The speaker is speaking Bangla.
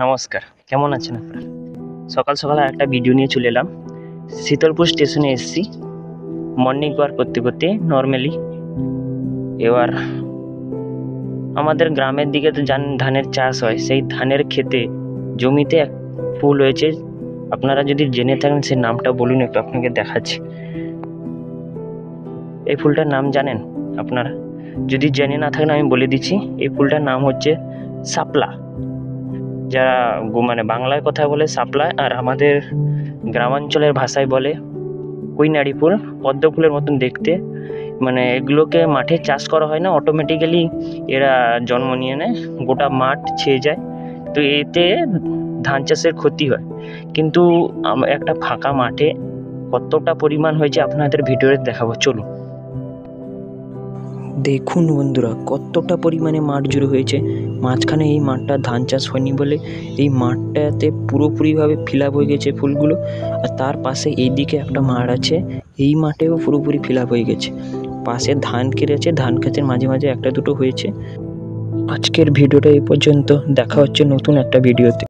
নমস্কার, কেমন আছেন আপনারা? সকাল সকাল একটা ভিডিও নিয়ে চলে এলাম। শীতলপুর স্টেশনে এসেছি মর্নিং ওয়াক করতে করতে নর্মালি। এবার আমাদের গ্রামের দিকে তো জানেন ধানের চাষ হয়, সেই ধানের ক্ষেতে জমিতে এক ফুল হয়েছে। আপনারা যদি জেনে থাকেন সেই নামটা বলুন, একটু আপনাকে দেখাচ্ছি। এই ফুলটার নাম জানেন আপনারা? যদি জেনে না থাকেন আমি বলে দিচ্ছি, এই ফুলটার নাম হচ্ছে শাপলা। যারা মানে বাংলায় কথা বলে শাপলা, আর আমাদের গ্রামাঞ্চলের ভাষায় বলে কুইনারি ফুল। পদ্ম ফুলের মতন দেখতে। মানে এগুলোকে মাঠে চাষ করা হয় না, অটোমেটিক্যালি এরা জন্ম নিয়ে নেয়, গোটা মাঠ ছেয়ে যায়। তো এতে ধান চাষের ক্ষতি হয়। কিন্তু একটা ফাঁকা মাঠে কতটা পরিমাণ হয়েছে আপনাদের ভিডিওতে দেখাবো, চলুন। দেখুন বন্ধুরা, কতটা পরিমাণে মাঠ জুড়ে হয়েছে। মাঝখানে এই মাঠটা ধান চাষ হয়নি বলে এই মাঠটাতে পুরোপুরিভাবে ফিল আপ হয়ে গেছে ফুলগুলো। আর তার পাশে এইদিকে একটা মাঠ আছে, এই মাঠেও পুরোপুরি ফিল আপ হয়ে গেছে। পাশে ধান কেটেছে, ধান ক্ষেতের মাঝে মাঝে একটা দুটো হয়েছে। আজকের ভিডিওটা এই পর্যন্ত, দেখা হচ্ছে নতুন একটা ভিডিওতে।